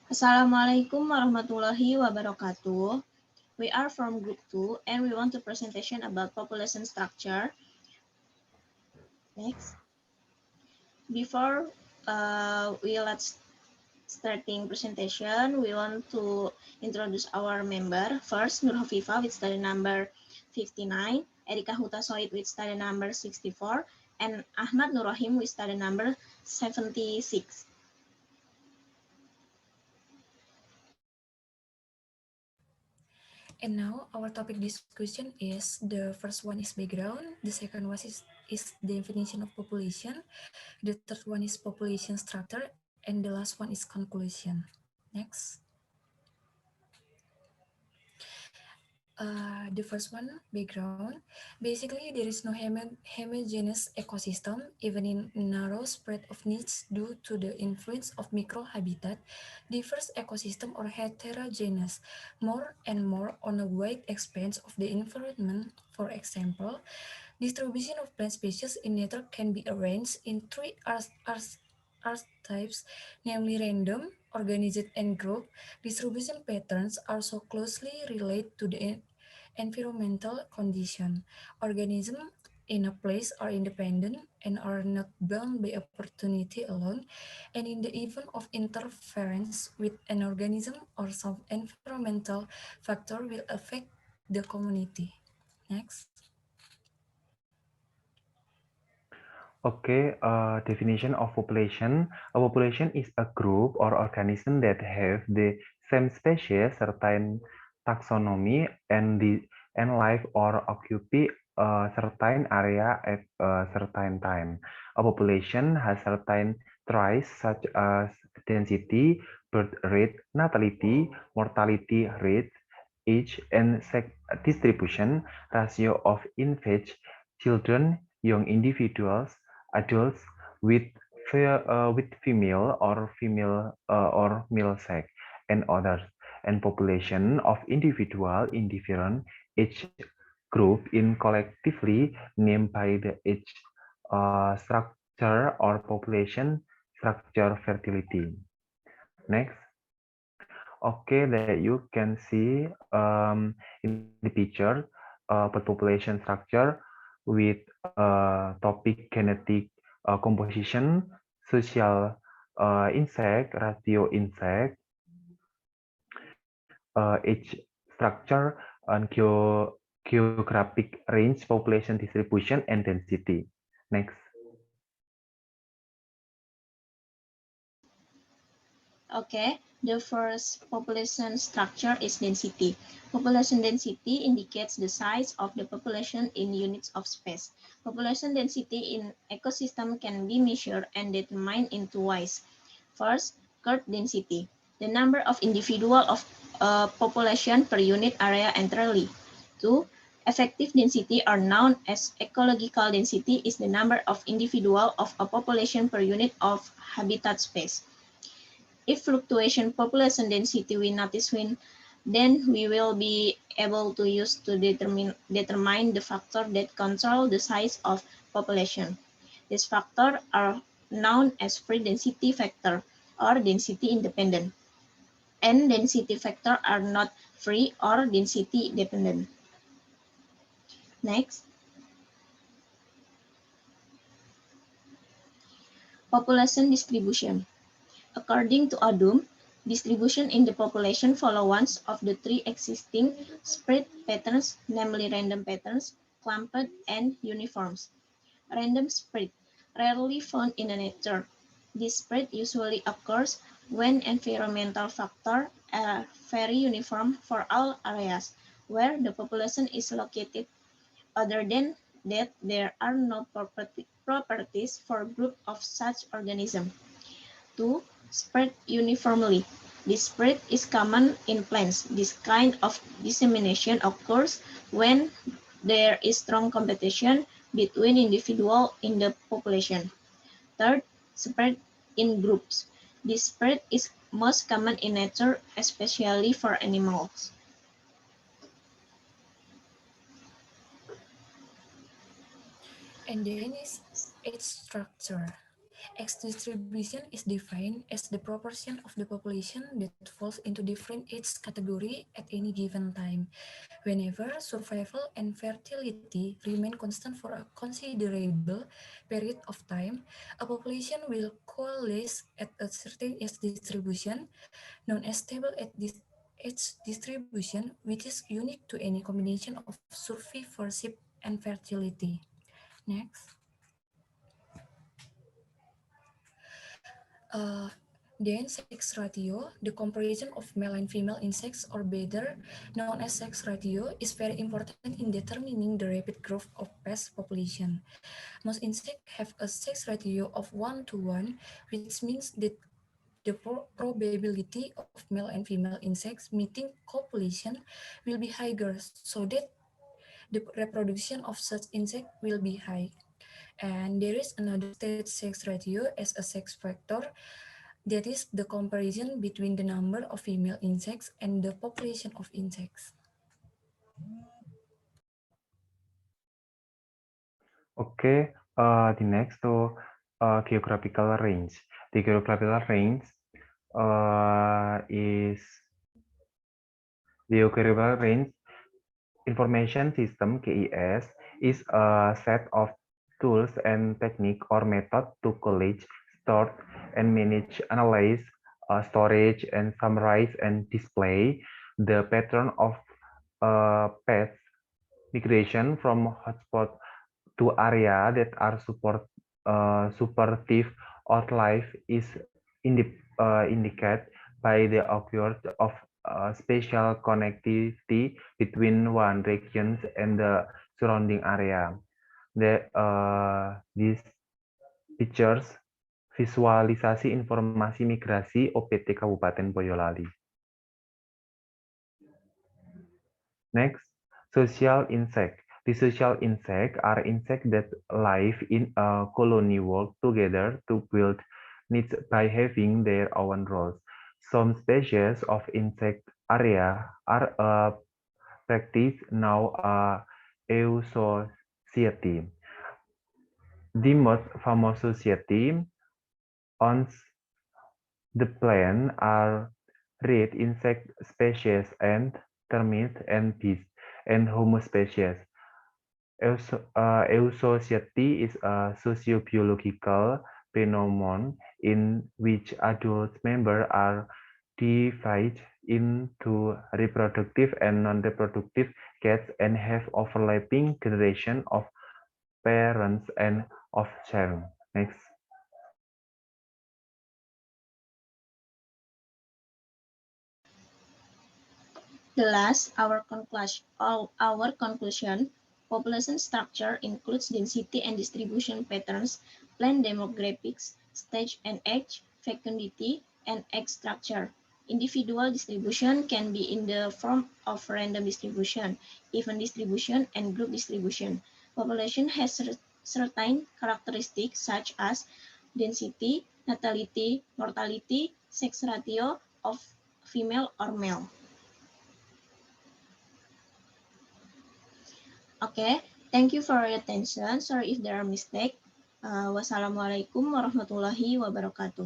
Assalamualaikum warahmatullahi wabarakatuh. We are from Group 2 and we want to presentation about population structure. Next. Before let's starting presentation, we want to introduce our member. First, Nur Hofifa with study number 59, Erika Hutasoid with study number 64, and Ahmad Nurrahim with study number 76. And now our topic discussion is the first one is background, the second one is definition of population, the third one is population structure, and the last one is conclusion. Next. The first one, background. Basically, there is no homogeneous ecosystem, even in narrow spread of niche due to the influence of microhabitat. Diverse ecosystem or heterogeneous, more and more on a wide expanse of the environment. For example, distribution of plant species in nature can be arranged in three archetypes, namely random, organized, and group. Distribution patterns are so closely related to the environmental condition. Organisms in a place are independent and are not bound by opportunity alone, and in the event of interference with an organism or some environmental factor will affect the community. Next. Okay, definition of population. A population is a group or organism that have the same species, certain taxonomy, and live or occupy a certain area at a certain time. A population has certain traits such as density, birth rate, natality, mortality rate, age and sex distribution, ratio of infant children, young individuals, adults with female or male sex and others, and population of individual in different age group in collectively named by the age structure or population structure fertility. Next. Okay, that you can see in the picture population structure with topic genetic composition, social insect, ratio insect, age structure, and geographic range, population distribution, and density. Next. Okay, the first population structure is density. Population density indicates the size of the population in units of space. Population density in ecosystem can be measured and determined in two ways. First, Kerr density, the number of individual of a population per unit area entirely. Two, effective density are known as ecological density is the number of individual of a population per unit of habitat space. If fluctuation population density we notice when, then we will be able to use to determine the factor that control the size of population. These factors are known as free density factor or density independent, and density factor are not free or density dependent. Next, population distribution. According to Odum, distribution in the population follow one of the three existing spread patterns, namely random patterns, clumped, and uniforms. Random spread, rarely found in the nature. This spread usually occurs when environmental factors are very uniform for all areas where the population is located. Other than that, there are no properties for group of such organisms. 2. Spread uniformly. This spread is common in plants. This kind of dissemination occurs when there is strong competition between individuals in the population. Third, spread in groups. This spread is most common in nature, especially for animals. And then is its structure. X distribution is defined as the proportion of the population that falls into different age category at any given time. Whenever survival and fertility remain constant for a considerable period of time, a population will coalesce at a certain age distribution known as stable age distribution, which is unique to any combination of survivorship and fertility. Next. Then sex ratio, the comparison of male and female insects, or better known as sex ratio, is very important in determining the rapid growth of pest population. Most insects have a sex ratio of 1:1, which means that the probability of male and female insects meeting copulation will be higher, so that the reproduction of such insect will be high. And there is another state sex ratio as a sex factor, that is the comparison between the number of female insects and the population of insects. Okay, the next to geographical range. The geographical range is the geographical range information system (GIS) is a set of tools and technique or method to collect, store, and manage, analyze, storage, and summarize and display the pattern of pest migration from hotspot to area that are supportive of life is indicated by the occurrence of spatial connectivity between one region and the surrounding area. These pictures visualisasi informasi migrasi OPT Kabupaten Boyolali. Next, social insect. The social insects are insects that live in a colony, work together to build needs by having their own roles. Some species of insect area are practiced now eusociety. The most famous society on the planet are red insect species and termites and bees and homo species. Eusociety is a sociobiological phenomenon in which adult members are divided into reproductive and non-reproductive cats and have overlapping generations of parents and offspring. Next. The last, our conclusion, population structure includes density and distribution patterns, plant demographics, stage and age, fecundity, and egg structure. Individual distribution can be in the form of random distribution, even distribution, and group distribution. Population has certain characteristics such as density, natality, mortality, sex ratio of female or male. Okay, thank you for your attention. Sorry if there are mistakes. Wassalamualaikum warahmatullahi wabarakatuh.